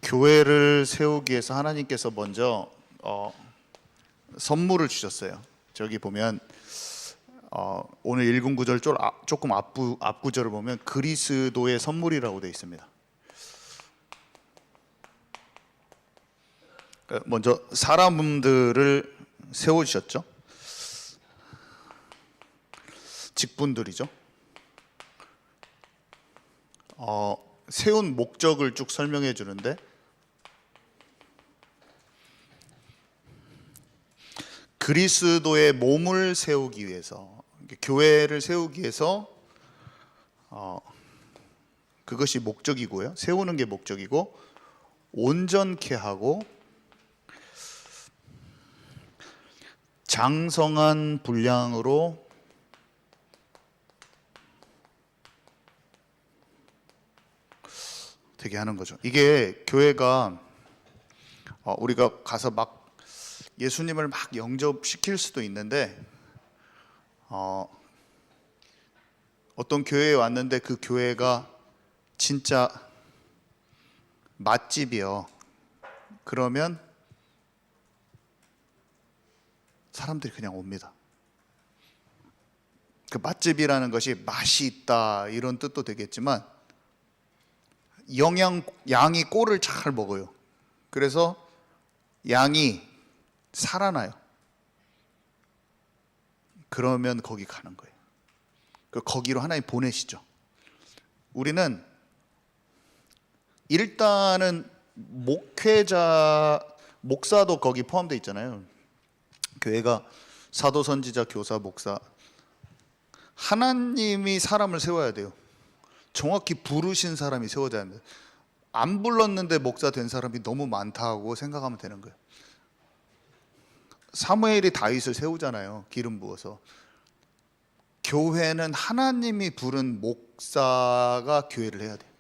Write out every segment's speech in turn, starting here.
교회를 세우기 위해서 하나님께서 먼저 선물을 주셨어요. 저기 보면 오늘 읽은 구절 조금 앞구절을 보면 그리스도의 선물이라고 되어 있습니다. 먼저 사람들을 세우셨죠. 직분들이죠. 세운 목적을 쭉 설명해 주는데 그리스도의 몸을 세우기 위해서, 교회를 세우기 위해서 그것이 목적이고요. 세우는 게 목적이고, 온전케 하고 장성한 분량으로 되게 하는 거죠. 이게 교회가 우리가 가서 막 예수님을 막 영접시킬 수도 있는데 어떤 교회에 왔는데 그 교회가 진짜 맛집이요. 그러면 사람들이 그냥 옵니다. 그 맛집이라는 것이 맛이 있다 이런 뜻도 되겠지만 양이 꼴을 잘 먹어요. 그래서 양이 살아나요. 그러면 거기 가는 거예요. 거기로 하나님 보내시죠. 우리는 일단은 목사도 거기 포함되어 있잖아요. 교회가 사도, 선지자, 교사, 목사, 하나님이 사람을 세워야 돼요. 정확히 부르신 사람이 세워져야 합니다. 안 불렀는데 목사 된 사람이 너무 많다고 생각하면 되는 거예요. 사무엘이 다윗을 세우잖아요. 기름 부어서. 교회는 하나님이 부른 목사가 교회를 해야 돼요.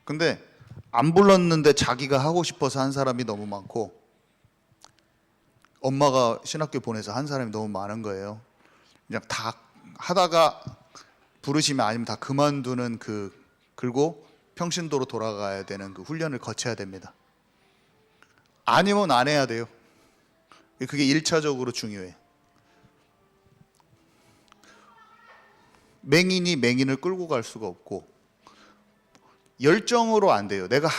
근데 안 불렀는데 자기가 하고 싶어서 한 사람이 너무 많고, 엄마가 신학교 보내서 한 사람이 너무 많은 거예요. 그냥 다 하다가 부르시면 아니면 다 그만두는 그리고 평신도로 돌아가야 되는 그 훈련을 거쳐야 됩니다. 아니면 안 해야 돼요. 그게 1차적으로 중요해. 맹인이 맹인을 끌고 갈 수가 없고, 열정으로 안 돼요. 내가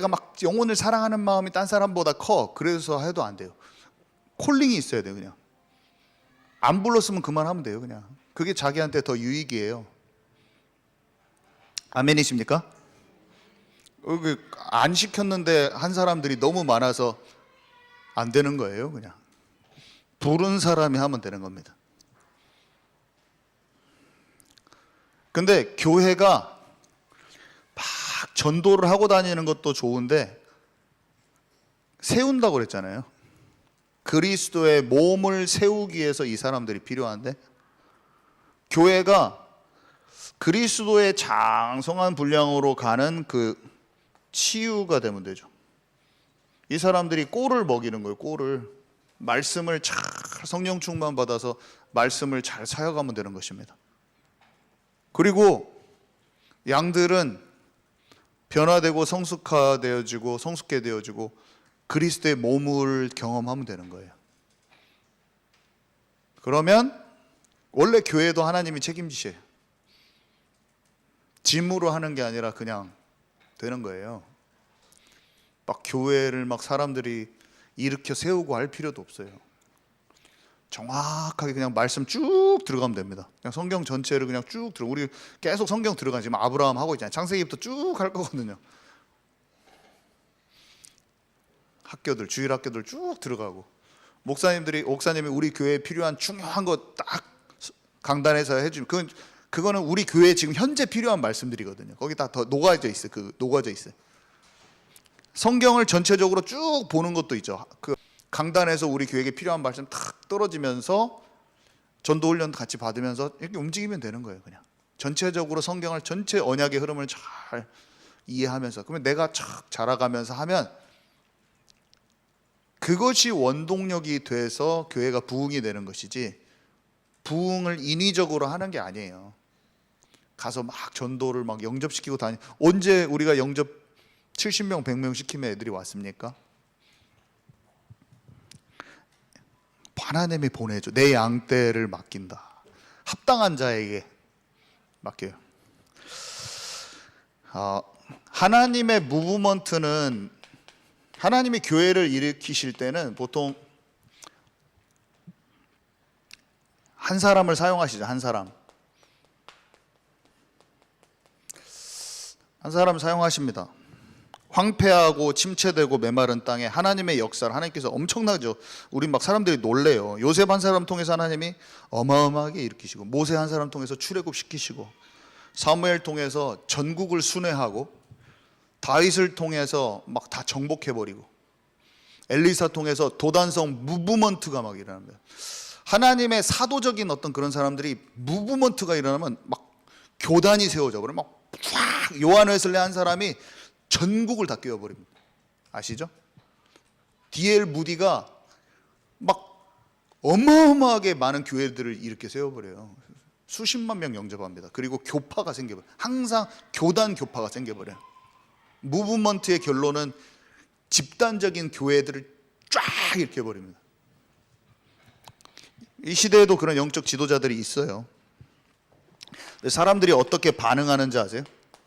막 영혼을 사랑하는 마음이 딴 사람보다 커. 그래서 해도 안 돼요. 콜링이 있어야 돼요. 그냥 안 불렀으면 그만하면 돼요. 그냥 그게 자기한테 더 유익이에요. 아멘이십니까? 안 시켰는데 한 사람들이 너무 많아서 안 되는 거예요. 그냥 부른 사람이 하면 되는 겁니다. 근데 교회가 막 전도를 하고 다니는 것도 좋은데 세운다고 그랬잖아요. 그리스도의 몸을 세우기 위해서 이 사람들이 필요한데, 교회가 그리스도의 장성한 분량으로 가는 그 치유가 되면 되죠. 이 사람들이 꼴을 먹이는 거예요. 꼴을. 말씀을 잘 성령 충만 받아서 말씀을 잘 사역하면 되는 것입니다. 그리고 양들은 변화되고 성숙해 되어지고 그리스도의 몸을 경험하면 되는 거예요. 그러면 원래 교회도 하나님이 책임지셔요. 짐으로 하는 게 아니라 그냥 되는 거예요. 막 교회를 막 사람들이 일으켜 세우고 할 필요도 없어요. 정확하게 그냥 말씀 쭉 들어가면 됩니다. 그냥 성경 전체를 그냥 쭉 우리 계속 성경 들어가지. 지금 아브라함 하고 있잖아요. 창세기부터 쭉 할 거거든요. 주일 학교들 쭉 들어가고, 목사님이 우리 교회에 필요한 중요한 거 딱 강단에서 해주면 그거는 우리 교회에 지금 현재 필요한 말씀들이거든요. 거기 다 더 녹아져 있어요. 성경을 전체적으로 쭉 보는 것도 있죠. 그 강단에서 우리 교회에 필요한 말씀 탁 떨어지면서 전도 훈련 같이 받으면서 이렇게 움직이면 되는 거예요. 그냥 전체적으로 성경을 전체 언약의 흐름을 잘 이해하면서, 그러면 내가 착 자라가면서 하면 그것이 원동력이 돼서 교회가 부흥이 되는 것이지, 부흥을 인위적으로 하는 게 아니에요. 가서 막 전도를 막 영접시키고 언제 우리가 70명, 100명 시키면 애들이 왔습니까? 하나님이 보내줘. 내 양떼를 맡긴다. 합당한 자에게 맡겨요. 하나님의 무브먼트는, 하나님이 교회를 일으키실 때는 보통 한 사람을 사용하시죠. 한 사람 사용하십니다. 황폐하고 침체되고 메마른 땅에 하나님의 역사를 하나님께서 엄청나죠. 우리 막 사람들이 놀래요. 요셉 한 사람 통해서 하나님이 어마어마하게 일으키시고, 모세 한 사람 통해서 출애굽시키시고, 사무엘 통해서 전국을 순회하고, 다윗을 통해서 막 다 정복해버리고, 엘리사 통해서 도단성 무브먼트가 막 일어납니다. 하나님의 사도적인 어떤 그런 사람들이 무브먼트가 일어나면 막 교단이 세워져 버려. 막 쫙 요한 웨슬리 한 사람이 전국을 다 깨워버립니다. 아시죠? D.L. 무디가 막 어마어마하게 많은 교회들을 이렇게 세워버려요. 수십만 명 영접합니다. 그리고 교파가 생겨버려요. 항상 교단 교파가 생겨버려요. 무브먼트의 결론은 집단적인 교회들을 쫙 이렇게 버립니다. 이 시대에도 그런 영적 지도자들이 있어요. 사람들이 어떻게 반응하는지 아세요?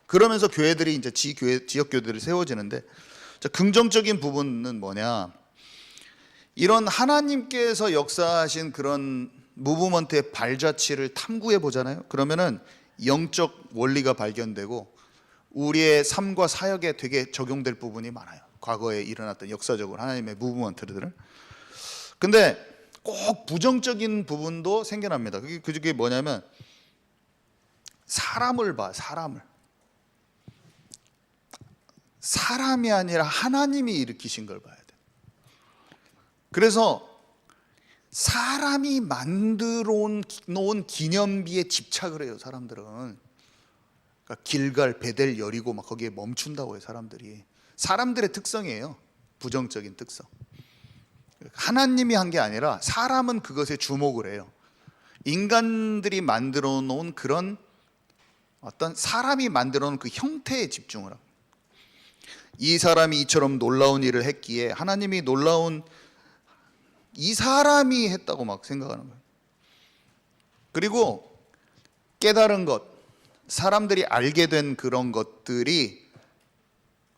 그러면서 교회들이 이제 지역 교회들이 세워지는데, 긍정적인 부분은 뭐냐? 이런 하나님께서 역사하신 그런 무브먼트의 발자취를 탐구해 보잖아요. 그러면은 영적 원리가 발견되고 우리의 삶과 사역에 되게 적용될 부분이 많아요. 과거에 일어났던 역사적으로 하나님의 무브먼트들을. 근데 꼭 부정적인 부분도 생겨납니다. 그게 뭐냐면, 사람을 봐. 사람이 아니라 하나님이 일으키신 걸 봐야 돼. 그래서 사람이 만들어 놓은 기념비에 집착을 해요, 사람들은. 그러니까 길갈, 베델, 여리고 막 거기에 멈춘다고 해요, 사람들이. 사람들의 특성이에요, 부정적인 특성. 하나님이 한 게 아니라 사람은 그것에 주목을 해요. 인간들이 만들어 놓은 그런 어떤 사람이 만들어 놓은 그 형태에 집중을 하고, 이 사람이 이처럼 놀라운 일을 했기에 하나님이 놀라운 이 사람이 했다고 막 생각하는 거예요. 그리고 깨달은 것, 사람들이 알게 된 그런 것들이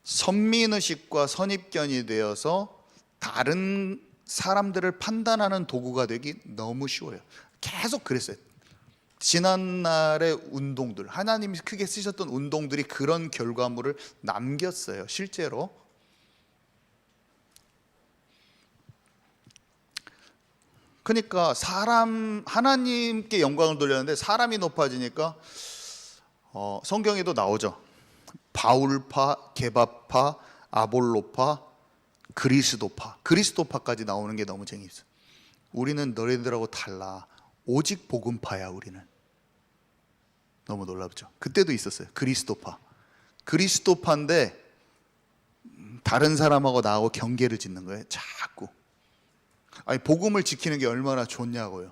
선민의식과 선입견이 되어서 다른 사람들을 판단하는 도구가 되기 너무 쉬워요. 계속 그랬어요. 지난날의 운동들, 하나님이 크게 쓰셨던 운동들이 그런 결과물을 남겼어요, 실제로. 그러니까 하나님께 영광을 돌렸는데 사람이 높아지니까 성경에도 나오죠. 바울파, 게바파, 아볼로파, 그리스도파까지 나오는 게 너무 재미있어요. 우리는 너희들하고 달라. 오직 복음파야, 우리는. 너무 놀랍죠. 그때도 있었어요. 그리스도파인데 다른 사람하고 나하고 경계를 짓는 거예요, 자꾸. 아니, 복음을 지키는 게 얼마나 좋냐고요.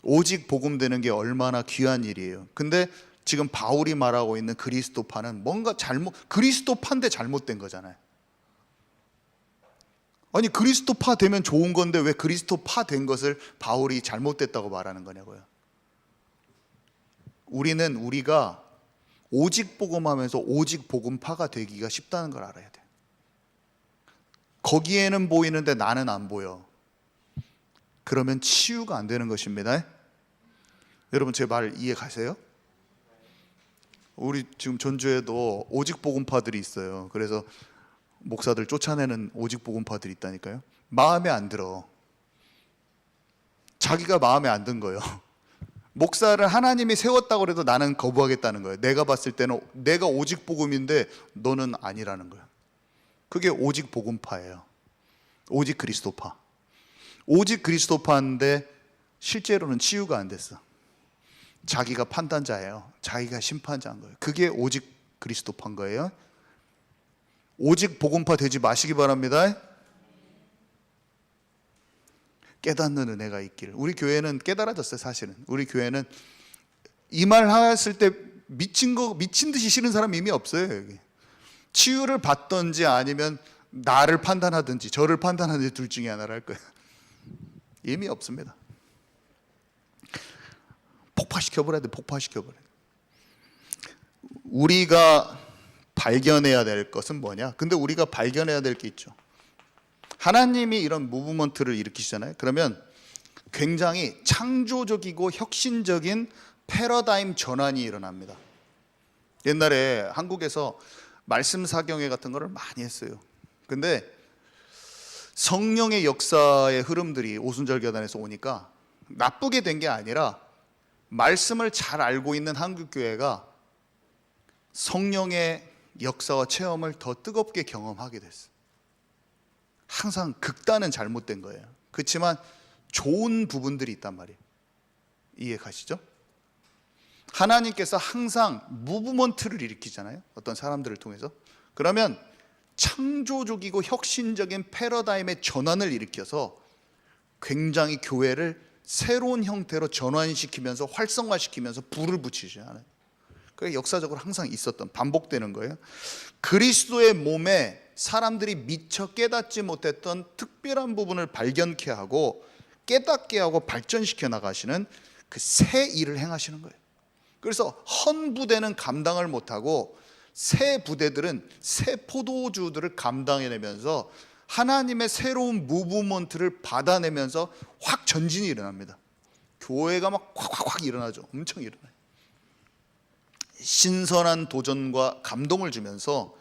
오직 복음 되는 게 얼마나 귀한 일이에요. 근데 지금 바울이 말하고 있는 그리스도파는 뭔가 그리스도파인데 잘못된 거잖아요. 아니, 그리스도파 되면 좋은 건데 왜 그리스도파 된 것을 바울이 잘못됐다고 말하는 거냐고요. 우리가 오직 복음하면서 오직 복음파가 되기가 쉽다는 걸 알아야 돼요. 거기에는 보이는데 나는 안 보여. 그러면 치유가 안 되는 것입니다. 여러분, 제 말 이해 가세요? 우리 지금 전주에도 오직 복음파들이 있어요. 그래서 목사들 쫓아내는 오직 복음파들이 있다니까요. 마음에 안 들어. 자기가 마음에 안 든 거예요. 목사를 하나님이 세웠다고 해도 나는 거부하겠다는 거예요. 내가 봤을 때는 내가 오직 복음인데 너는 아니라는 거예요. 그게 오직 복음파예요. 오직 그리스도파. 오직 그리스도파인데 실제로는 치유가 안 됐어. 자기가 판단자예요. 자기가 심판자인 거예요. 그게 오직 그리스도파인 거예요. 오직 복음파 되지 마시기 바랍니다. 깨닫는 은혜가 있기를. 우리 교회는 깨달아졌어요. 사실은 우리 교회는 이 말 했을 때 미친 듯이 싫은 사람 이미 없어요. 여기 치유를 받든지 아니면 나를 판단하든지 저를 판단하든지 둘 중에 하나를 할 거예요. 의미 없습니다. 폭파시켜버려야 돼. 폭파시켜버려야 돼. 우리가 발견해야 될 것은 뭐냐? 근데 우리가 발견해야 될 게 있죠. 하나님이 이런 무브먼트를 일으키시잖아요. 그러면 굉장히 창조적이고 혁신적인 패러다임 전환이 일어납니다. 옛날에 한국에서 말씀 사경회 같은 거를 많이 했어요. 근데 성령의 역사의 흐름들이 오순절교단에서 오니까 나쁘게 된 게 아니라 말씀을 잘 알고 있는 한국교회가 성령의 역사와 체험을 더 뜨겁게 경험하게 됐어요. 항상 극단은 잘못된 거예요. 그렇지만 좋은 부분들이 있단 말이에요. 이해 가시죠? 하나님께서 항상 무브먼트를 일으키잖아요. 어떤 사람들을 통해서. 그러면 창조적이고 혁신적인 패러다임의 전환을 일으켜서 굉장히 교회를 새로운 형태로 전환시키면서 활성화시키면서 불을 붙이잖아요. 그게 역사적으로 항상 있었던, 반복되는 거예요. 그리스도의 몸에 사람들이 미처 깨닫지 못했던 특별한 부분을 발견케 하고 깨닫게 하고 발전시켜 나가시는 그 새 일을 행하시는 거예요. 그래서 헌 부대는 감당을 못하고 새 부대들은 새 포도주들을 감당해내면서 하나님의 새로운 무브먼트를 받아내면서 확 전진이 일어납니다. 교회가 막 확 일어나죠. 엄청 일어나요. 신선한 도전과 감동을 주면서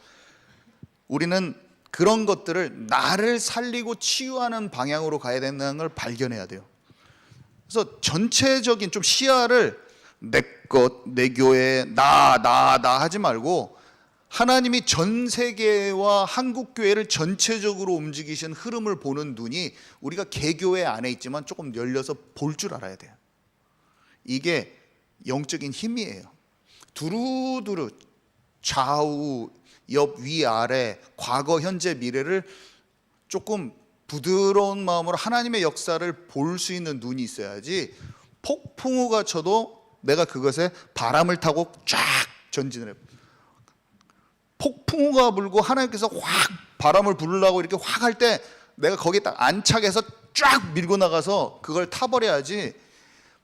우리는 그런 것들을 나를 살리고 치유하는 방향으로 가야 된다는 걸 발견해야 돼요. 그래서 전체적인 좀 시야를 내 것, 내 교회, 나 하지 말고 하나님이 전 세계와 한국 교회를 전체적으로 움직이신 흐름을 보는 눈이 우리가 개교회 안에 있지만 조금 열려서 볼 줄 알아야 돼요. 이게 영적인 힘이에요. 두루두루 좌우, 옆, 위, 아래, 과거, 현재, 미래를 조금 부드러운 마음으로 하나님의 역사를 볼 수 있는 눈이 있어야지 폭풍우가 쳐도 내가 그것에 바람을 타고 쫙 전진을 해요. 폭풍우가 불고 하나님께서 확 바람을 부르려고 이렇게 확 할 때 내가 거기에 딱 안착해서 쫙 밀고 나가서 그걸 타버려야지.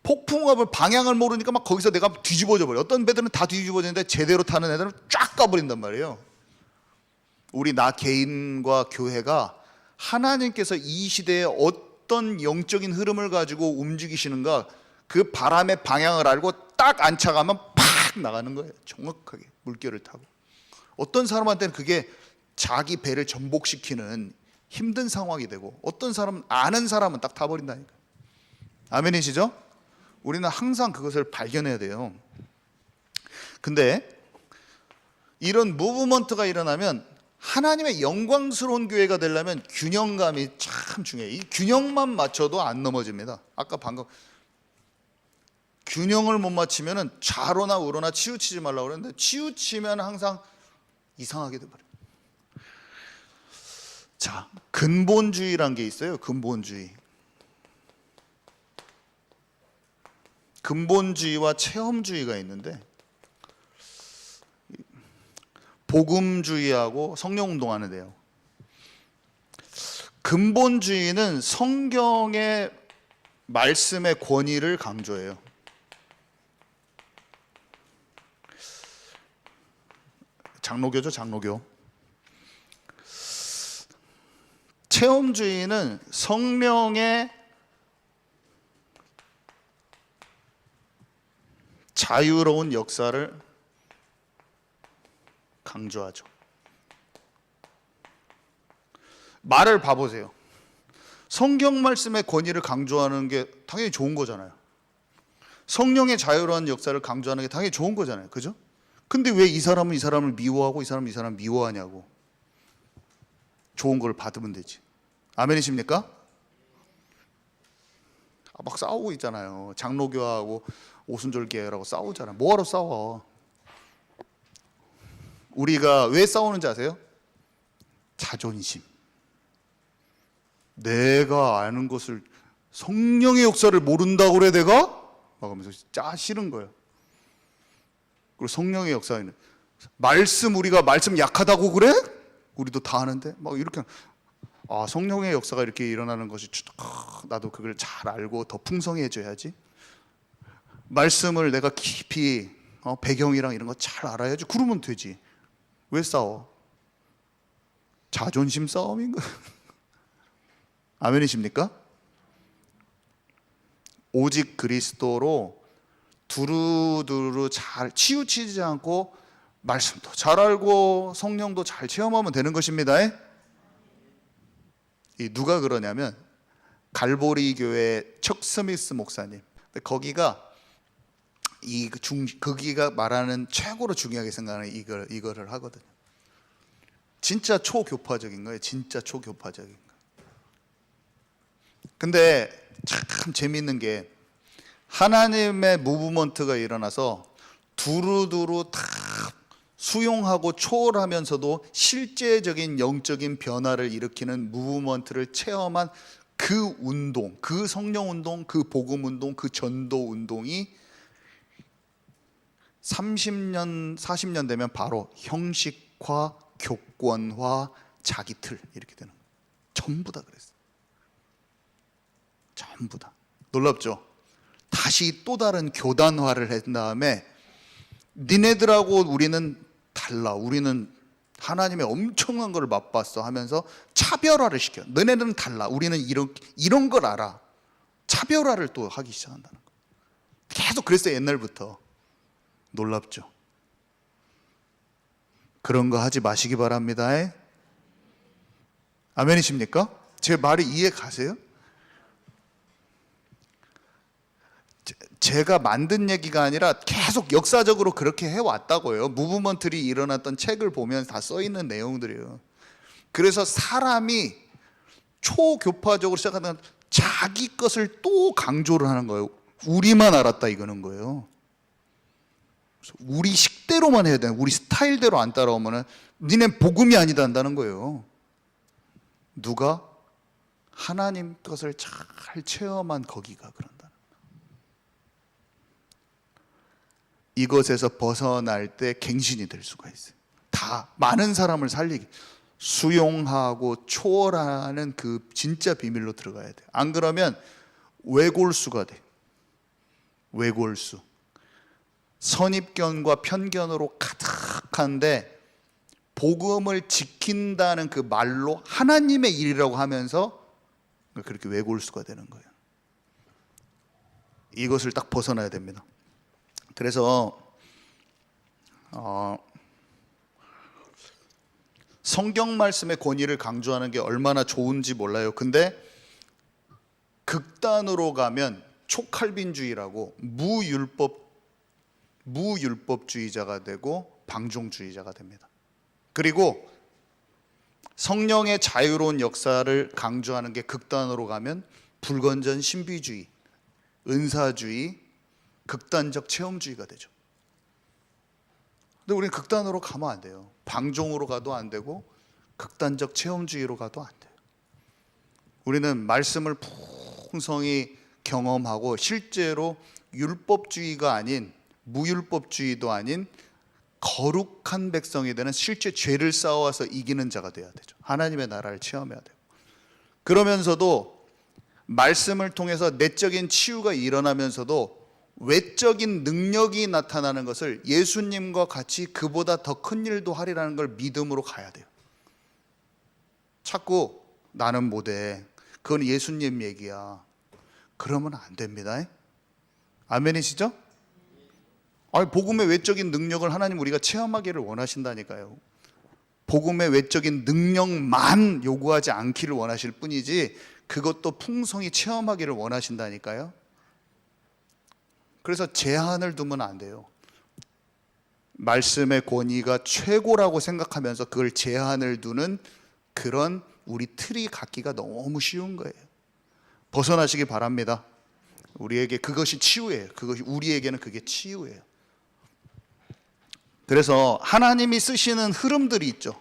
폭풍우가 불 방향을 모르니까 막 거기서 내가 뒤집어져 버려. 어떤 배들은 다 뒤집어지는데 제대로 타는 애들은 쫙 가버린단 말이에요. 우리 나 개인과 교회가 하나님께서 이 시대에 어떤 영적인 흐름을 가지고 움직이시는가 그 바람의 방향을 알고 딱 안착하면 팍 나가는 거예요. 정확하게 물결을 타고. 어떤 사람한테는 그게 자기 배를 전복시키는 힘든 상황이 되고 어떤 사람은 아는 사람은 딱 타버린다니까. 아멘이시죠? 우리는 항상 그것을 발견해야 돼요. 근데 이런 무브먼트가 일어나면 하나님의 영광스러운 교회가 되려면 균형감이 참 중요해요. 이 균형만 맞춰도 안 넘어집니다. 아까 방금 균형을 못 맞추면 좌로나 우로나 치우치지 말라고 그랬는데 치우치면 항상 이상하게 돼버려요. 자, 근본주의란 게 있어요. 근본주의. 근본주의와 체험주의가 있는데 복음주의하고 성령운동하는 데요. 근본주의는 성경의 말씀의 권위를 강조해요. 장로교죠, 장로교. 체험주의는 성령의 자유로운 역사를 강조하죠. 말을 봐보세요. 성경 말씀의 권위를 강조하는 게 당연히 좋은 거잖아요. 성령의 자유로운 역사를 강조하는 게 당연히 좋은 거잖아요. 그죠? 근데 왜 이 사람은 이 사람을 미워하고 이 사람은 이 사람을 미워하냐고. 좋은 걸 받으면 되지. 아멘이십니까? 막 싸우고 있잖아요. 장로교하고 오순절교회라고 싸우잖아요. 뭐하러 싸워? 우리가 왜 싸우는지 아세요? 자존심. 내가 아는 것을 성령의 역사를 모른다고 그래 내가? 막 하면서 짜 싫은 거예요. 그리고 성령의 역사에는 우리가 말씀 약하다고 그래? 우리도 다 아는데 막 이렇게. 성령의 역사가 이렇게 일어나는 것이 나도 그걸 잘 알고 더 풍성해져야지. 말씀을 내가 깊이 배경이랑 이런 거 잘 알아야지. 그러면 되지. 왜 싸워? 자존심 싸움인 거야. 아멘이십니까? 오직 그리스도로 두루두루 잘 치우치지 않고 말씀도 잘 알고 성령도 잘 체험하면 되는 것입니다. 누가 그러냐면 갈보리 교회 척 스미스 목사님. 거기가 거기가 말하는 최고로 중요하게 생각하는 이거를 하거든요. 진짜 초교파적인 거예요. 진짜 초교파적인 거. 근데 참 재미있는 게 하나님의 무브먼트가 일어나서 두루두루 다 수용하고 초월하면서도 실제적인 영적인 변화를 일으키는 무브먼트를 체험한 그 운동, 그 성령 운동, 그 복음 운동, 그 전도 운동이 30년, 40년 되면 바로 형식화, 교권화, 자기 틀 이렇게 되는 거예요. 전부 다 그랬어요. 전부 다. 놀랍죠? 다시 또 다른 교단화를 한 다음에 니네들하고 우리는 달라. 우리는 하나님의 엄청난 걸 맛봤어 하면서 차별화를 시켜. 너네들은 달라. 우리는 이런 걸 알아. 차별화를 또 하기 시작한다는 거예요. 계속 그랬어요. 옛날부터. 놀랍죠? 그런 거 하지 마시기 바랍니다. 아멘이십니까? 제 말이 이해 가세요? 제가 만든 얘기가 아니라 계속 역사적으로 그렇게 해왔다고요. 무브먼트리 일어났던 책을 보면 다 써있는 내용들이에요. 그래서 사람이 초교파적으로 시작하는 자기 것을 또 강조를 하는 거예요. 우리만 알았다 이거는 거예요. 우리 식대로만 해야 돼. 우리 스타일대로 안 따라오면 니네 복음이 아니다 한다는 거예요. 누가? 하나님 것을 잘 체험한 거기가 그런다. 이것에서 벗어날 때 갱신이 될 수가 있어요. 다 많은 사람을 살리게 수용하고 초월하는 그 진짜 비밀로 들어가야 돼요. 안 그러면 외골수가 돼. 외골수. 선입견과 편견으로 가득한데 복음을 지킨다는 그 말로 하나님의 일이라고 하면서 그렇게 외골수가 되는 거예요. 이것을 딱 벗어나야 됩니다. 그래서 성경 말씀의 권위를 강조하는 게 얼마나 좋은지 몰라요. 근데 극단으로 가면 초칼빈주의라고 무율법주의자가 되고 방종주의자가 됩니다. 그리고 성령의 자유로운 역사를 강조하는 게 극단으로 가면 불건전 신비주의, 은사주의, 극단적 체험주의가 되죠. 근데 우리는 극단으로 가면 안 돼요. 방종으로 가도 안 되고 극단적 체험주의로 가도 안 돼요. 우리는 말씀을 풍성히 경험하고 실제로 율법주의가 아닌 무율법주의도 아닌 거룩한 백성이 되는 실제 죄를 싸워서 이기는 자가 돼야 되죠. 하나님의 나라를 체험해야 돼요. 그러면서도 말씀을 통해서 내적인 치유가 일어나면서도 외적인 능력이 나타나는 것을 예수님과 같이 그보다 더 큰 일도 하리라는 걸 믿음으로 가야 돼요. 자꾸 나는 못해. 그건 예수님 얘기야. 그러면 안 됩니다. 아멘이시죠? 복음의 외적인 능력을 하나님 우리가 체험하기를 원하신다니까요. 복음의 외적인 능력만 요구하지 않기를 원하실 뿐이지 그것도 풍성히 체험하기를 원하신다니까요. 그래서 제한을 두면 안 돼요. 말씀의 권위가 최고라고 생각하면서 그걸 제한을 두는 그런 우리 틀이 갖기가 너무 쉬운 거예요. 벗어나시기 바랍니다. 우리에게 그것이 치유예요. 우리에게는 그게 치유예요. 그래서 하나님이 쓰시는 흐름들이 있죠.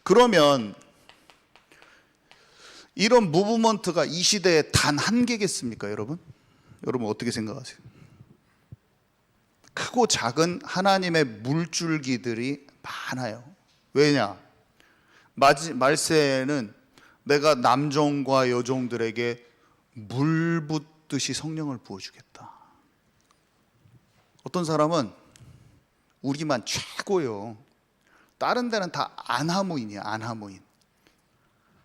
그러면 이런 무브먼트가 이 시대에 단 한 개겠습니까, 여러분? 여러분 어떻게 생각하세요? 크고 작은 하나님의 물줄기들이 많아요. 왜냐? 말세에는 내가 남종과 여종들에게 물 붓듯이 성령을 부어주겠다. 어떤 사람은 우리만 최고요. 다른 데는 다 안하무인이야, 안하무인.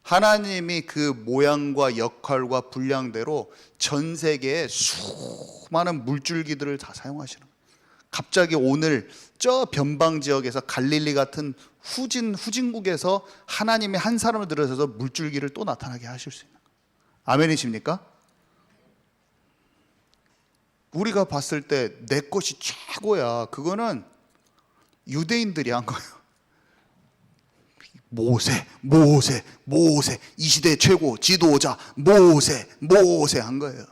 하나님이 그 모양과 역할과 분량대로 전 세계에 수많은 물줄기들을 다 사용하시는 거예요. 갑자기 오늘 저 변방 지역에서 갈릴리 같은 후진국에서 하나님이 한 사람을 들어서서 물줄기를 또 나타나게 하실 수 있는 거예요. 아멘이십니까? 우리가 봤을 때 내 것이 최고야. 그거는 유대인들이 한 거예요. 모세 이 시대 최고 지도자 모세 한 거예요.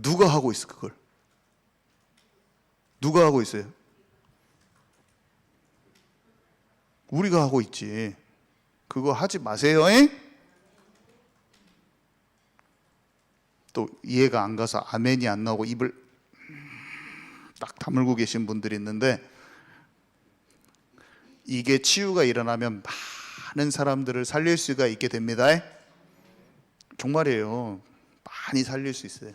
누가 하고 있어 그걸? 누가 하고 있어요? 우리가 하고 있지. 그거 하지 마세요. 또 이해가 안 가서 아멘이 안 나오고 입을 딱 다물고 계신 분들이 있는데, 이게 치유가 일어나면 많은 사람들을 살릴 수가 있게 됩니다. 정말이에요. 많이 살릴 수 있어요.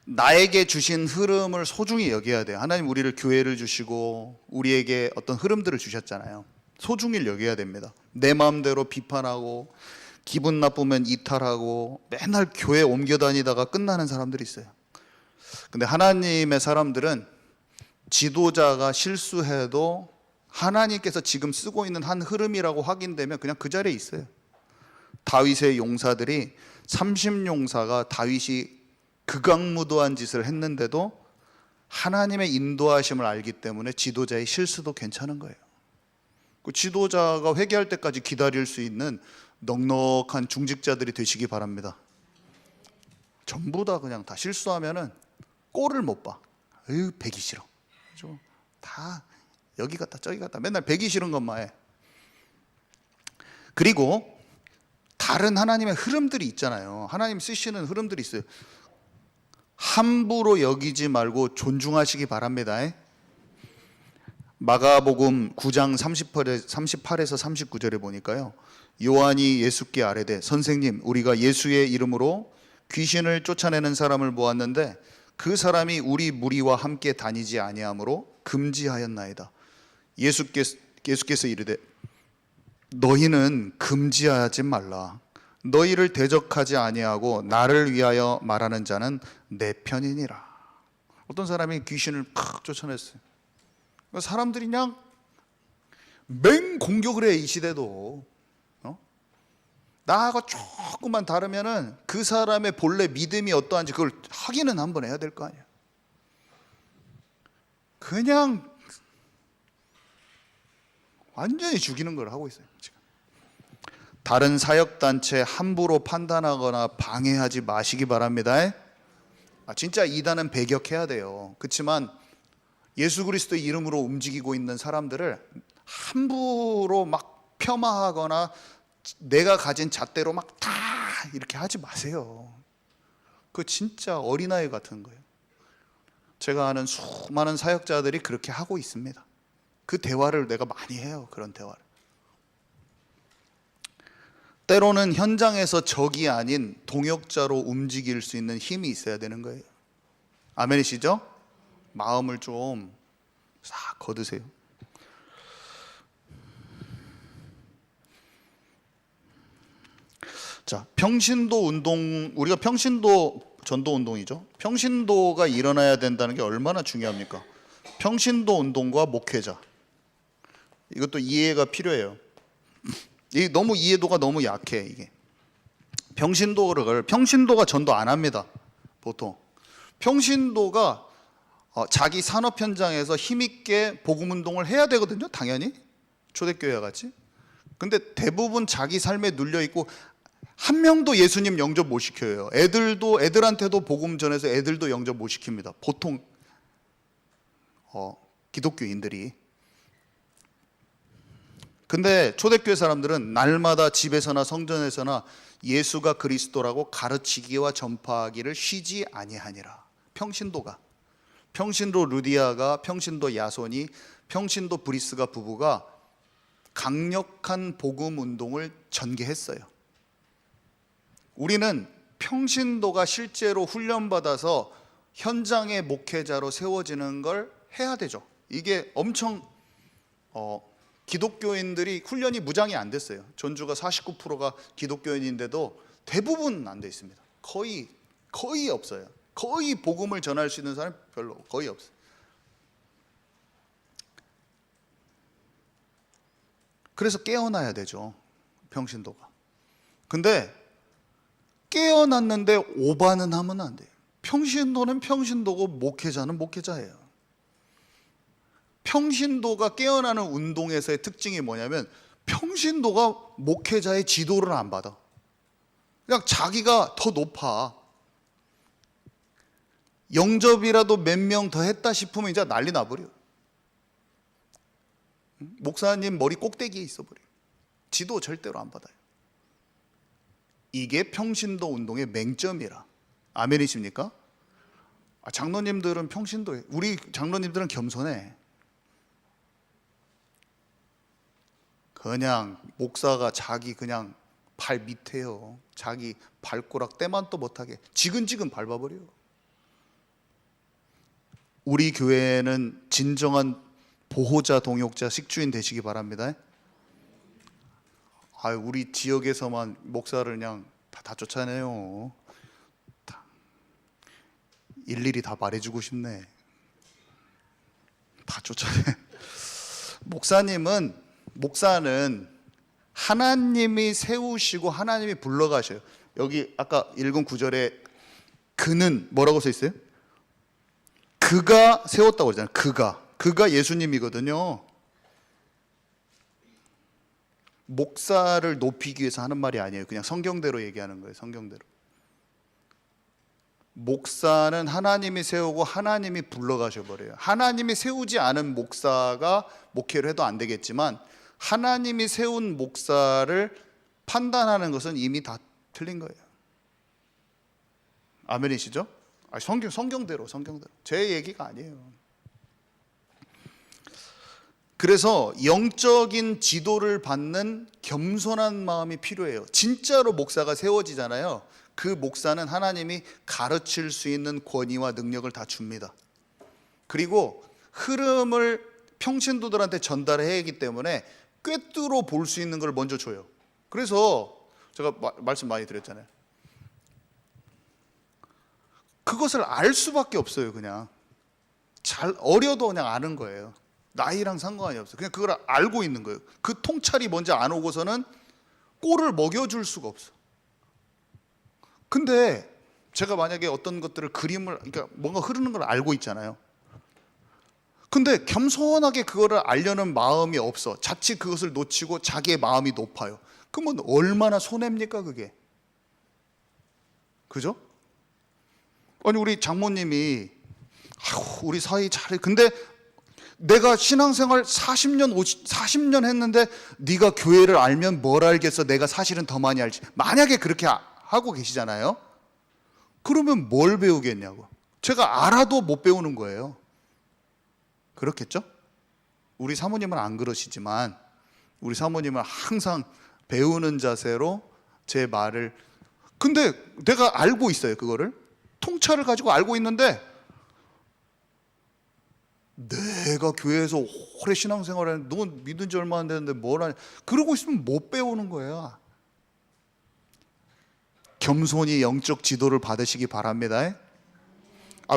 나에게 주신 흐름을 소중히 여겨야 돼요. 하나님 우리를 교회를 주시고 우리에게 어떤 흐름들을 주셨잖아요. 소중히 여겨야 됩니다. 내 마음대로 비판하고 기분 나쁘면 이탈하고 맨날 교회 옮겨 다니다가 끝나는 사람들이 있어요. 근데 하나님의 사람들은 지도자가 실수해도 하나님께서 지금 쓰고 있는 한 흐름이라고 확인되면 그냥 그 자리에 있어요. 다윗의 용사들이 30용사가 다윗이 극악무도한 짓을 했는데도 하나님의 인도하심을 알기 때문에 지도자의 실수도 괜찮은 거예요. 그 지도자가 회개할 때까지 기다릴 수 있는 넉넉한 중직자들이 되시기 바랍니다. 전부 다 그냥 다 실수하면은 꼴을 못 봐. 에휴, 배기 싫어. 다 여기 갔다 저기 갔다 맨날 배기 싫은 것만 해. 그리고 다른 하나님의 흐름들이 있잖아요. 하나님 쓰시는 흐름들이 있어요. 함부로 여기지 말고 존중하시기 바랍니다. 마가복음 9장 38에서 39절에 보니까요, 요한이 예수께 아뢰되 선생님, 우리가 예수의 이름으로 귀신을 쫓아내는 사람을 보았는데 그 사람이 우리 무리와 함께 다니지 아니하므로 금지하였나이다. 예수께서 이르되 너희는 금지하지 말라. 너희를 대적하지 아니하고 나를 위하여 말하는 자는 내 편이니라. 어떤 사람이 귀신을 팍 쫓아냈어요. 사람들이 그냥 맹 공격을 해. 이 시대도 나하고 조금만 다르면은 그 사람의 본래 믿음이 어떠한지 그걸 확인은 한번 해야 될 거 아니야. 그냥 완전히 죽이는 걸 하고 있어요 지금. 다른 사역단체 함부로 판단하거나 방해하지 마시기 바랍니다. 진짜 이단은 배격해야 돼요. 그렇지만 예수 그리스도의 이름으로 움직이고 있는 사람들을 함부로 막 폄하하거나 내가 가진 잣대로 막 다 이렇게 하지 마세요. 그거 진짜 어린아이 같은 거예요. 제가 아는 수많은 사역자들이 그렇게 하고 있습니다. 그 대화를 내가 많이 해요. 그런 대화를. 때로는 현장에서 적이 아닌 동역자로 움직일 수 있는 힘이 있어야 되는 거예요. 아멘이시죠? 마음을 좀 싹 거두세요. 자, 평신도 운동, 우리가 평신도 전도 운동이죠. 평신도가 일어나야 된다는 게 얼마나 중요합니까? 평신도 운동과 목회자, 이것도 이해가 필요해요. 너무 이해도가 너무 약해. 이게 평신도가 전도 안 합니다. 보통 평신도가 자기 산업 현장에서 힘있게 복음 운동을 해야 되거든요. 당연히 초대교회와 같이. 근데 대부분 자기 삶에 눌려 있고 한 명도 예수님 영접 못 시켜요. 애들한테도 복음 전해서 애들도 영접 못 시킵니다. 보통 기독교인들이. 근데 초대교회 사람들은 날마다 집에서나 성전에서나 예수가 그리스도라고 가르치기와 전파하기를 쉬지 아니하니라. 평신도 루디아가, 평신도 야손이, 평신도 브리스가 부부가 강력한 복음 운동을 전개했어요. 우리는 평신도가 실제로 훈련받아서 현장의 목회자로 세워지는 걸 해야 되죠. 이게 엄청 기독교인들이 훈련이 무장이 안 됐어요. 전주가 49%가 기독교인인데도 대부분 안 돼 있습니다. 거의 없어요. 거의 복음을 전할 수 있는 사람이 별로 거의 없어요. 그래서 깨어나야 되죠, 평신도가. 근데 깨어났는데 오바는 하면 안 돼요. 평신도는 평신도고 목회자는 목회자예요. 평신도가 깨어나는 운동에서의 특징이 뭐냐면 평신도가 목회자의 지도를 안 받아. 그냥 자기가 더 높아. 영접이라도 몇 명 더 했다 싶으면 이제 난리 나버려. 목사님 머리 꼭대기에 있어버려. 지도 절대로 안 받아요. 이게 평신도 운동의 맹점이라. 아멘이십니까? 장로님들은 평신도에, 우리 장로님들은 겸손해. 그냥 목사가 자기 그냥 발 밑에요. 자기 발꼬락 때만 또 못하게 지근지근 밟아버려. 우리 교회는 진정한 보호자, 동역자, 식주인 되시기 바랍니다. 우리 지역에서만 목사를 그냥 다 쫓아내요. 일일이 다 말해주고 싶네. 다 쫓아내. 목사는 하나님이 세우시고 하나님이 불러가셔요. 여기 아까 읽은 구절에 그는 뭐라고 써 있어요? 그가 세웠다고 그러잖아요. 그가 예수님이거든요. 목사를 높이기 위해서 하는 말이 아니에요. 그냥 성경대로 얘기하는 거예요. 성경대로. 목사는 하나님이 세우고 하나님이 불러가셔 버려요. 하나님이 세우지 않은 목사가 목회를 해도 안 되겠지만 하나님이 세운 목사를 판단하는 것은 이미 다 틀린 거예요. 아멘이시죠? 성경대로 제 얘기가 아니에요. 그래서 영적인 지도를 받는 겸손한 마음이 필요해요. 진짜로 목사가 세워지잖아요. 그 목사는 하나님이 가르칠 수 있는 권위와 능력을 다 줍니다. 그리고 흐름을 평신도들한테 전달해야 하기 때문에 꿰뚫어 볼 수 있는 걸 먼저 줘요. 그래서 제가 말씀 많이 드렸잖아요. 그것을 알 수밖에 없어요. 그냥 잘 어려도 그냥 아는 거예요. 나이랑 상관이 없어요. 그냥 그걸 알고 있는 거예요. 그 통찰이 먼저 안 오고서는 꼴을 먹여줄 수가 없어. 근데 제가 만약에 어떤 것들을 그러니까 뭔가 흐르는 걸 알고 있잖아요. 근데 겸손하게 그거를 알려는 마음이 없어. 자칫 그것을 놓치고 자기의 마음이 높아요. 그러면 얼마나 손해입니까 그게? 그죠? 아니 우리 장모님이 우리 사이 잘해. 근데 내가 신앙생활 40년 했는데 네가 교회를 알면 뭘 알겠어. 내가 사실은 더 많이 알지. 만약에 그렇게 하고 계시잖아요. 그러면 뭘 배우겠냐고. 제가 알아도 못 배우는 거예요. 그렇겠죠? 우리 사모님은 안 그러시지만 우리 사모님은 항상 배우는 자세로 제 말을, 근데 내가 알고 있어요. 그거를 통찰을 가지고 알고 있는데 내가 교회에서 오래 신앙생활을 했는데 넌 믿은 지 얼마 안 됐는데 뭘 하냐, 그러고 있으면 못 배우는 거예요. 겸손히 영적 지도를 받으시기 바랍니다.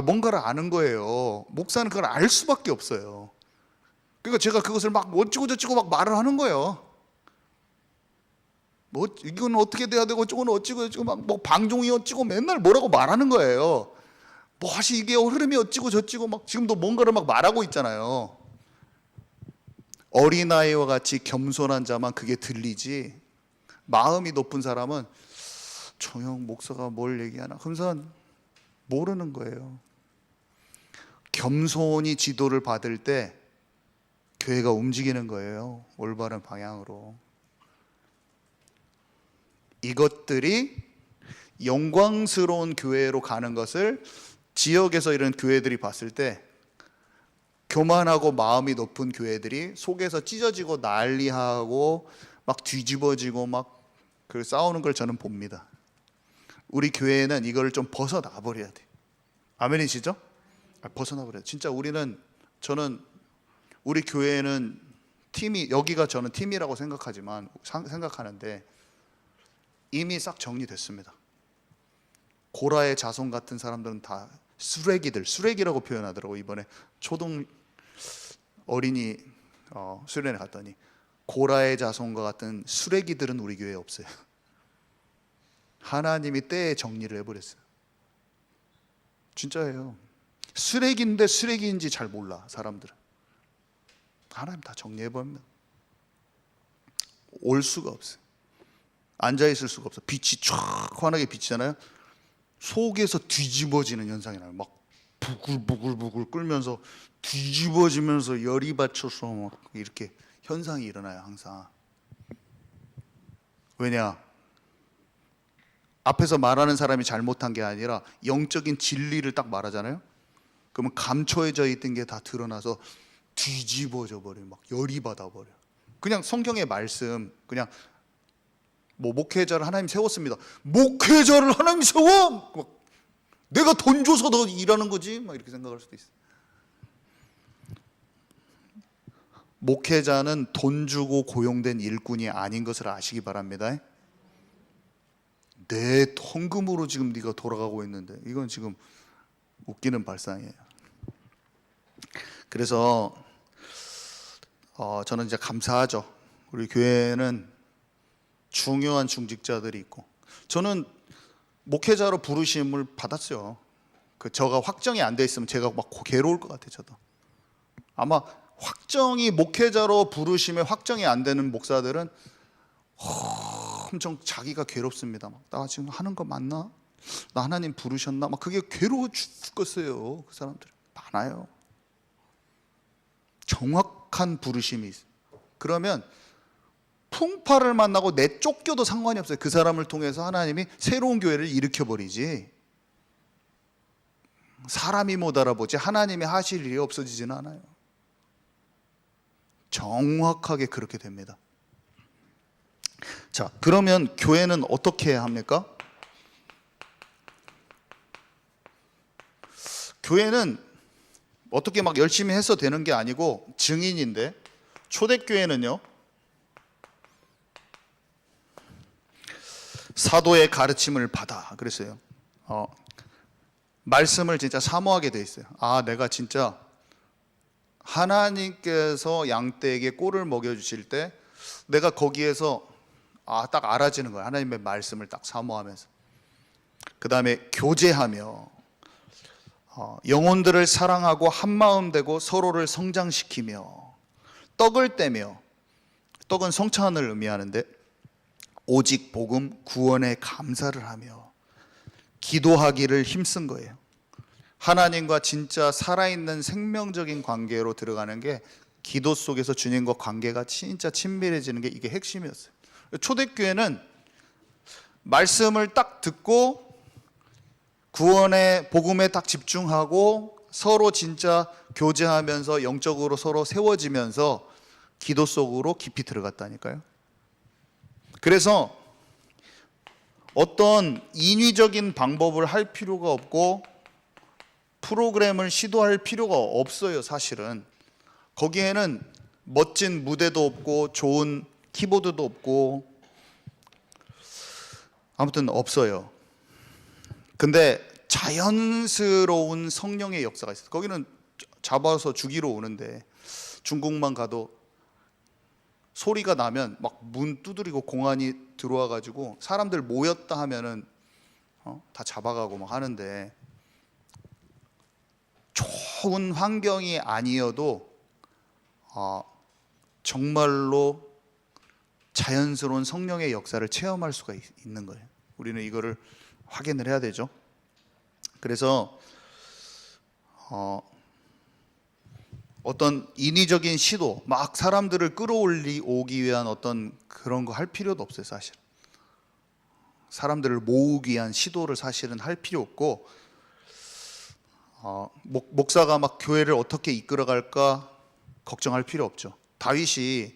뭔가를 아는 거예요. 목사는 그걸 알 수밖에 없어요. 그러니까 제가 그것을 막 어찌고 저찌고 막 말을 하는 거예요. 뭐 이건 어떻게 돼야 되고 저건 어찌고 저찌고 막 뭐 방종이 어찌고 맨날 뭐라고 말하는 거예요. 뭐하시 이게 흐름이 어찌고 저찌고 막 지금도 뭔가를 막 말하고 있잖아요. 어린아이와 같이 겸손한 자만 그게 들리지, 마음이 높은 사람은 정영 목사가 뭘 얘기하나 그러면서 모르는 거예요. 겸손히 지도를 받을 때 교회가 움직이는 거예요. 올바른 방향으로. 이것들이 영광스러운 교회로 가는 것을 지역에서 이런 교회들이 봤을 때 교만하고 마음이 높은 교회들이 속에서 찢어지고 난리하고 막 뒤집어지고 막 그 싸우는 걸 저는 봅니다. 우리 교회는 이걸 좀 벗어나 버려야 돼. 아멘이시죠? 벗어나 버려야 돼. 진짜 저는 우리 교회는 팀이, 여기가 저는 팀이라고 생각하는데 이미 싹 정리됐습니다. 고라의 자손 같은 사람들은 다 쓰레기라고 표현하더라고. 이번에 초등 어린이 수련회 갔더니 고라의 자손과 같은 쓰레기들은 우리 교회에 없어요. 하나님이 때에 정리를 해버렸어요. 진짜예요. 쓰레기인데 쓰레기인지 잘 몰라 사람들은. 하나님 다 정리해버립니다. 올 수가 없어요. 앉아있을 수가 없어. 빛이 쫙 환하게 비치잖아요. 속에서 뒤집어지는 현상이 나요. 막 부글부글 끓면서 뒤집어지면서 열이 받쳐서 막 이렇게 현상이 일어나요. 항상. 왜냐? 앞에서 말하는 사람이 잘못한 게 아니라 영적인 진리를 딱 말하잖아요. 그러면 감춰져 있던 게 다 드러나서 뒤집어져 버려요. 막 열이 받아버려. 그냥 성경의 말씀, 그냥 뭐 목회자를 하나님 세웠습니다. 목회자를 하나님 세워? 막 내가 돈 줘서 너 일하는 거지? 막 이렇게 생각할 수도 있어요. 목회자는 돈 주고 고용된 일꾼이 아닌 것을 아시기 바랍니다. 내 헌금으로 지금 네가 돌아가고 있는데 이건 지금 웃기는 발상이에요. 그래서 저는 이제 감사하죠. 우리 교회는 중요한 중직자들이 있고, 저는 목회자로 부르심을 받았어요. 저가 확정이 안 돼 있으면 제가 막 괴로울 것 같아요. 저도 아마 확정이, 목회자로 부르심에 확정이 안 되는 목사들은 엄청 자기가 괴롭습니다. 막, 나 지금 하는 거 맞나? 나 하나님 부르셨나? 막 그게 괴로워 죽겠어요. 그 사람들 많아요. 정확한 부르심이 있어요. 그러면 풍파를 만나고 내 쫓겨도 상관이 없어요. 그 사람을 통해서 하나님이 새로운 교회를 일으켜버리지, 사람이 못 알아보지 하나님이 하실 일이 없어지지는 않아요. 정확하게 그렇게 됩니다. 자, 그러면 교회는 어떻게 해야 합니까? 교회는 어떻게 막 열심히 해서 되는 게 아니고 증인인데, 초대교회는요 사도의 가르침을 받아 그랬어요. 말씀을 진짜 사모하게 돼 있어요. 내가 진짜 하나님께서 양떼에게 꼴을 먹여주실 때 내가 거기에서 딱 알아지는 거예요. 하나님의 말씀을 딱 사모하면서. 그 다음에 교제하며 영혼들을 사랑하고 한마음 되고 서로를 성장시키며 떡을 떼며, 떡은 성찬을 의미하는데 오직 복음 구원에 감사를 하며 기도하기를 힘쓴 거예요. 하나님과 진짜 살아있는 생명적인 관계로 들어가는 게, 기도 속에서 주님과 관계가 진짜 친밀해지는 게 이게 핵심이었어요. 초대교회는 말씀을 딱 듣고 구원의 복음에 딱 집중하고 서로 진짜 교제하면서 영적으로 서로 세워지면서 기도 속으로 깊이 들어갔다니까요. 그래서 어떤 인위적인 방법을 할 필요가 없고 프로그램을 시도할 필요가 없어요. 사실은 거기에는 멋진 무대도 없고 좋은 키보드도 없고 아무튼 없어요. 근데 자연스러운 성령의 역사가 있어요. 거기는 잡아서 죽이러 오는데 중국만 가도 소리가 나면 막 문 두드리고 공안이 들어와 가지고 사람들 모였다 하면은 다 잡아가고 막 하는데, 좋은 환경이 아니어도 정말로 자연스러운 성령의 역사를 체험할 수가 있는 거예요. 우리는 이거를 확인을 해야 되죠. 그래서 어떤 인위적인 시도, 막 사람들을 끌어오기 위한 어떤 그런 거 할 필요도 없어요. 사실 사람들을 모으기 위한 시도를 사실은 할 필요 없고, 목사가 막 교회를 어떻게 이끌어갈까 걱정할 필요 없죠. 다윗이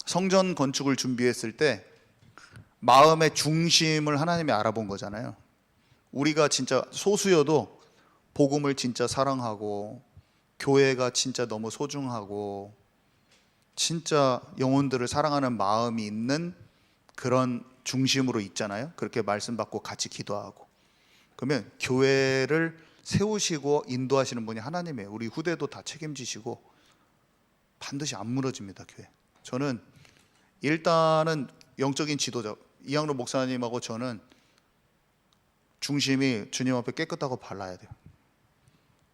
성전 건축을 준비했을 때 마음의 중심을 하나님이 알아본 거잖아요. 우리가 진짜 소수여도 복음을 진짜 사랑하고 교회가 진짜 너무 소중하고 진짜 영혼들을 사랑하는 마음이 있는 그런 중심으로 있잖아요. 그렇게 말씀 받고 같이 기도하고. 그러면 교회를 세우시고 인도하시는 분이 하나님이에요. 우리 후대도 다 책임지시고 반드시 안 무너집니다, 교회. 저는 일단은 영적인 지도자 이양로 목사님하고 저는 중심이 주님 앞에 깨끗하고 발라야 돼요.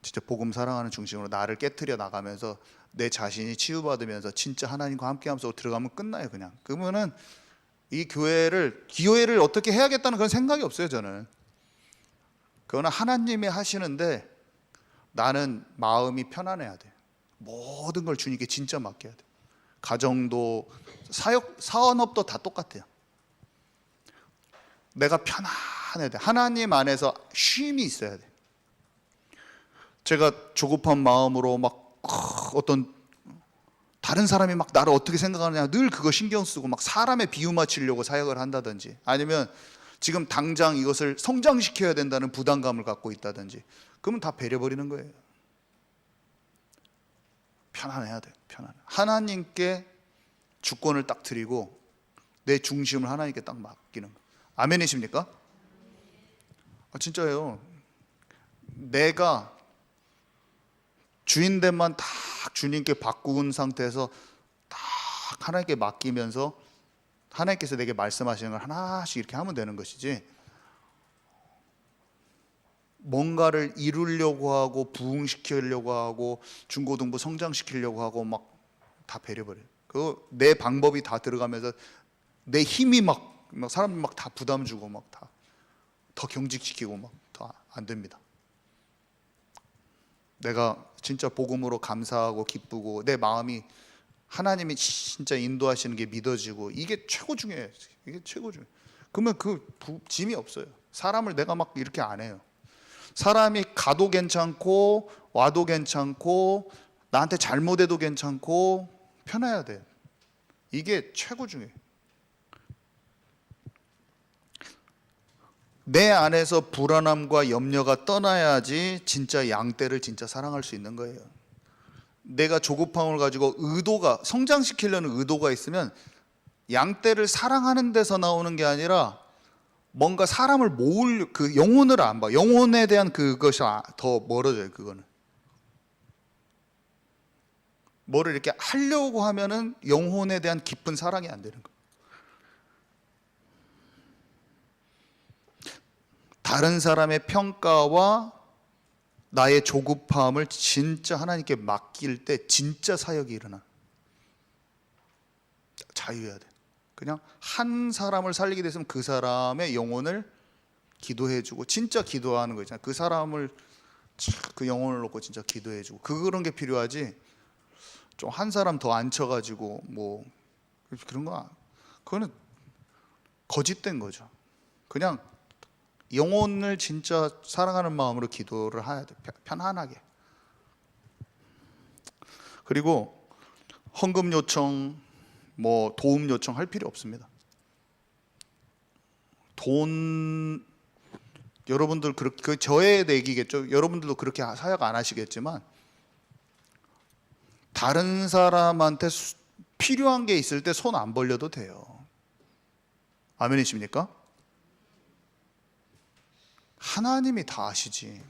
진짜 복음 사랑하는 중심으로 나를 깨트려 나가면서 내 자신이 치유받으면서 진짜 하나님과 함께하면서 들어가면 끝나요. 그냥 그러면은 이 교회를 어떻게 해야겠다는 그런 생각이 없어요. 저는 그거는 하나님이 하시는데 나는 마음이 편안해야 돼. 모든 걸 주님께 진짜 맡겨야 돼. 가정도 사업도 다 똑같아요. 내가 편안해야 돼. 하나님 안에서 쉼이 있어야 돼. 제가 조급한 마음으로 막 어떤 다른 사람이 막 나를 어떻게 생각하느냐 늘 그거 신경 쓰고 막 사람의 비유 맞추려고 사역을 한다든지 아니면 지금 당장 이것을 성장시켜야 된다는 부담감을 갖고 있다든지 그러면 다 배려버리는 거예요. 편안해야 돼요. 편안해. 하나님께 주권을 딱 드리고 내 중심을 하나님께 딱 맡기는 거예요. 아멘이십니까? 진짜예요. 내가 주인됨만 딱 주님께 바꾼 상태에서 딱 하나님께 맡기면서 하나님께서 내게 말씀하시는 걸 하나씩 이렇게 하면 되는 것이지 뭔가를 이루려고 하고 부흥시키려고 하고 중고등부 성장시키려고 하고 막 다 배려버려요. 그 내 방법이 다 들어가면서 내 힘이 막 사람들 막 다 부담 주고 막 다 더 경직시키고 막 더 안 됩니다. 내가 진짜 복음으로 감사하고 기쁘고 내 마음이 하나님이 진짜 인도하시는 게 믿어지고 이게 최고 중요해요. 이게 최고 중요해요. 그러면 그 짐이 없어요. 사람을 내가 막 이렇게 안 해요. 사람이 가도 괜찮고 와도 괜찮고 나한테 잘못해도 괜찮고 편해야 돼요. 이게 최고 중요해요. 내 안에서 불안함과 염려가 떠나야지 진짜 양떼를 진짜 사랑할 수 있는 거예요. 내가 조급함을 가지고 의도가 성장시키려는 의도가 있으면 양떼를 사랑하는 데서 나오는 게 아니라 뭔가 사람을 모을 그 영혼을 안 봐. 영혼에 대한 그것이 더 멀어져요. 그거는 뭐를 이렇게 하려고 하면은 영혼에 대한 깊은 사랑이 안 되는 거예요. 다른 사람의 평가와 나의 조급함을 진짜 하나님께 맡길 때 진짜 사역이 일어나. 자유해야 돼. 그냥 한 사람을 살리게 됐으면 그 사람의 영혼을 기도해주고 진짜 기도하는 거 있잖아요. 그 사람을 그 영혼을 놓고 진짜 기도해주고 그런 게 필요하지. 좀 한 사람 더 앉혀가지고 뭐 그런 거 그거는 거짓된 거죠. 그냥 영혼을 진짜 사랑하는 마음으로 기도를 해야 돼. 편안하게. 그리고 헌금 요청, 뭐 도움 요청 할 필요 없습니다. 돈 여러분들 그 저의 내기겠죠. 여러분들도 그렇게 사역 안 하시겠지만 다른 사람한테 필요한 게 있을 때 손 안 벌려도 돼요. 아멘이십니까? 하나님이 다 아시지.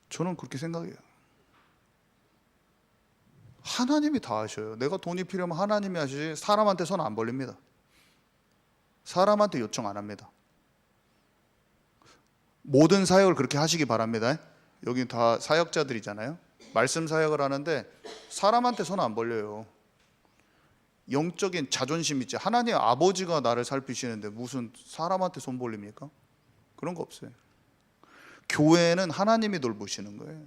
저는 그렇게 생각해요. 하나님이 다 아셔요. 내가 돈이 필요하면 하나님이 아시지 사람한테 손 안 벌립니다. 사람한테 요청 안 합니다. 모든 사역을 그렇게 하시기 바랍니다. 여기 다 사역자들이잖아요. 말씀 사역을 하는데 사람한테 손 안 벌려요. 영적인 자존심 있지. 하나님 아버지가 나를 살피시는데 무슨 사람한테 손 벌립니까? 그런 거 없어요. 교회는 하나님이 돌보시는 거예요.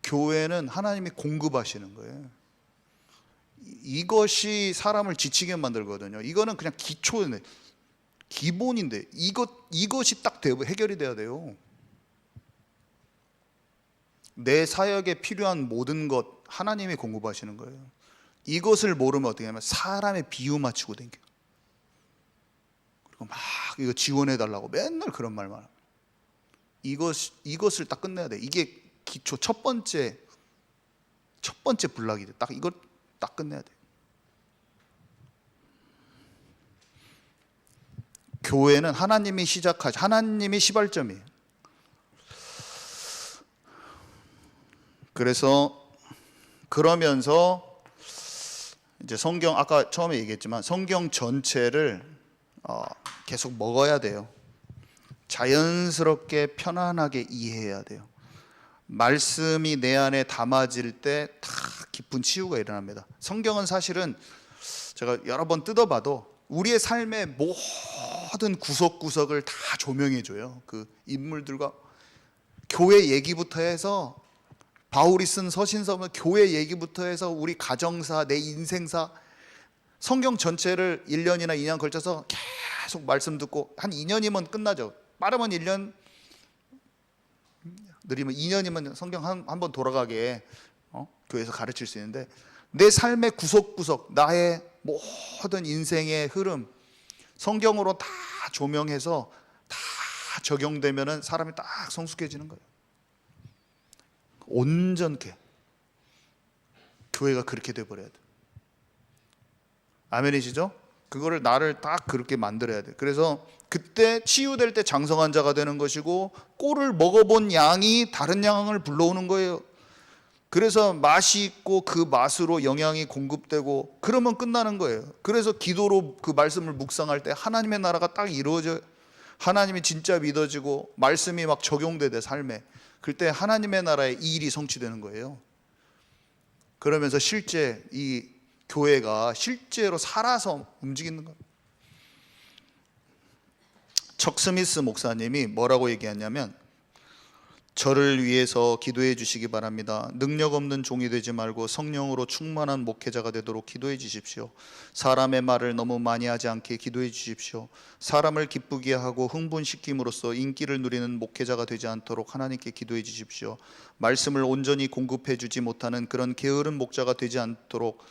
교회는 하나님이 공급하시는 거예요. 이것이 사람을 지치게 만들거든요. 이거는 그냥 기초인데 기본인데 이것이 딱 해결이 돼야 돼요. 내 사역에 필요한 모든 것 하나님이 공급하시는 거예요. 이것을 모르면 어떻게 하냐면 사람의 비유 맞추고 댕겨. 그리고 막 이거 지원해 달라고 맨날 그런 말만 합니다. 이것을 딱 끝내야 돼. 이게 기초 첫 번째 블락이 돼. 딱 이걸 딱 끝내야 돼. 교회는 하나님이 하나님이 시발점이에요. 그러면서 이제 성경, 아까 처음에 얘기했지만 성경 전체를 계속 먹어야 돼요. 자연스럽게 편안하게 이해해야 돼요. 말씀이 내 안에 담아질 때 다 깊은 치유가 일어납니다. 성경은 사실은 제가 여러 번 뜯어봐도 우리의 삶의 모든 구석구석을 다 조명해 줘요. 그 인물들과 교회 얘기부터 해서 바울이 쓴 서신서는 교회 얘기부터 해서 우리 가정사, 내 인생사, 성경 전체를 1년이나 2년 걸쳐서 계속 말씀 듣고 한 2년이면 끝나죠. 빠르면 1년, 느리면 2년이면 성경 한 번 돌아가게 교회에서 가르칠 수 있는데, 내 삶의 구석구석, 나의 모든 인생의 흐름 성경으로 다 조명해서 다 적용되면은 사람이 딱 성숙해지는 거예요. 온전케 교회가 그렇게 돼버려야 돼. 아멘이시죠? 그거를 나를 딱 그렇게 만들어야 돼. 그래서 그때 치유될 때 장성한 자가 되는 것이고, 꼴을 먹어본 양이 다른 양을 불러오는 거예요. 그래서 맛이 있고 그 맛으로 영양이 공급되고 그러면 끝나는 거예요. 그래서 기도로 그 말씀을 묵상할 때 하나님의 나라가 딱 이루어져요. 하나님이 진짜 믿어지고 말씀이 막 적용되대 삶에. 그때 하나님의 나라의 이 일이 성취되는 거예요. 그러면서 실제 이 교회가 실제로 살아서 움직이는 거예요. 척 스미스 목사님이 뭐라고 얘기했냐면, 저를 위해서 기도해 주시기 바랍니다. 능력 없는 종이 되지 말고 성령으로 충만한 목회자가 되도록 기도해 주십시오. 사람의 말을 너무 많이 하지 않게 기도해 주십시오. 사람을 기쁘게 하고 흥분시킴으로써 인기를 누리는 목회자가 되지 않도록 하나님께 기도해 주십시오. 말씀을 온전히 공급해 주지 못하는 그런 게으른 목자가 되지 않도록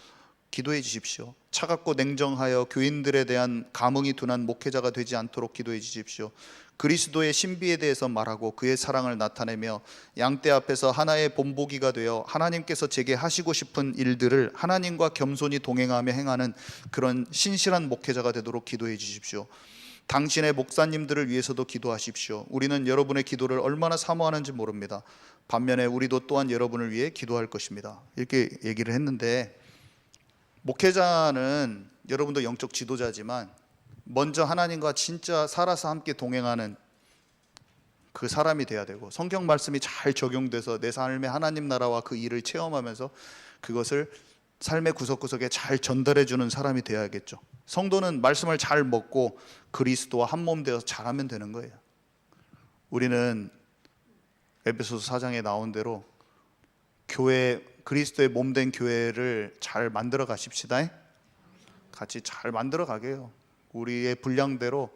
기도해 주십시오. 차갑고 냉정하여 교인들에 대한 감흥이 둔한 목회자가 되지 않도록 기도해 주십시오. 그리스도의 신비에 대해서 말하고 그의 사랑을 나타내며 양떼 앞에서 하나의 본보기가 되어 하나님께서 제게 하시고 싶은 일들을 하나님과 겸손히 동행하며 행하는 그런 신실한 목회자가 되도록 기도해 주십시오. 당신의 목사님들을 위해서도 기도하십시오. 우리는 여러분의 기도를 얼마나 사모하는지 모릅니다. 반면에 우리도 또한 여러분을 위해 기도할 것입니다. 이렇게 얘기를 했는데, 목회자는 여러분도 영적 지도자지만 먼저 하나님과 진짜 살아서 함께 동행하는 그 사람이 돼야 되고, 성경 말씀이 잘 적용돼서 내 삶의 하나님 나라와 그 일을 체험하면서 그것을 삶의 구석구석에 잘 전달해 주는 사람이 되어야겠죠. 성도는 말씀을 잘 먹고 그리스도와 한 몸 되어서 잘하면 되는 거예요. 우리는 에베소서 4장에 나온 대로 교회, 그리스도의 몸 된 교회를 잘 만들어 가십시다. 같이 잘 만들어 가게요. 우리의 분량대로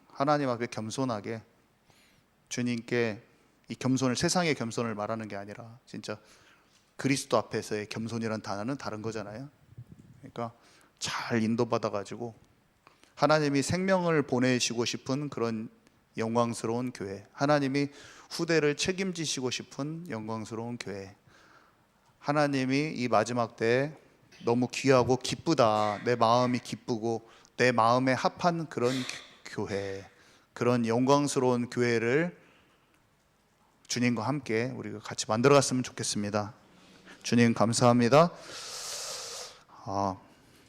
하나님 앞에 겸손하게 주님께 이 겸손을, 세상의 겸손을 말하는 게 아니라 진짜 그리스도 앞에서의 겸손이라는 단어는 다른 거잖아요. 그러니까 잘 인도받아 가지고 하나님이 생명을 보내시고 싶은 그런 영광스러운 교회, 하나님이 후대를 책임지시고 싶은 영광스러운 교회, 하나님이 이 마지막 때에 너무 귀하고 기쁘다, 내 마음이 기쁘고 내 마음에 합한 그런 교회, 그런 영광스러운 교회를 주님과 함께 우리가 같이 만들어갔으면 좋겠습니다. 주님 감사합니다.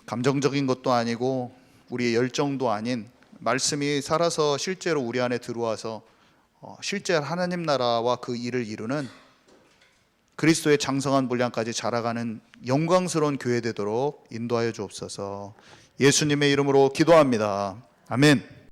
감정적인 것도 아니고 우리의 열정도 아닌 말씀이 살아서 실제로 우리 안에 들어와서 실제 하나님 나라와 그 일을 이루는 그리스도의 장성한 분량까지 자라가는 영광스러운 교회 되도록 인도하여 주옵소서. 예수님의 이름으로 기도합니다. 아멘.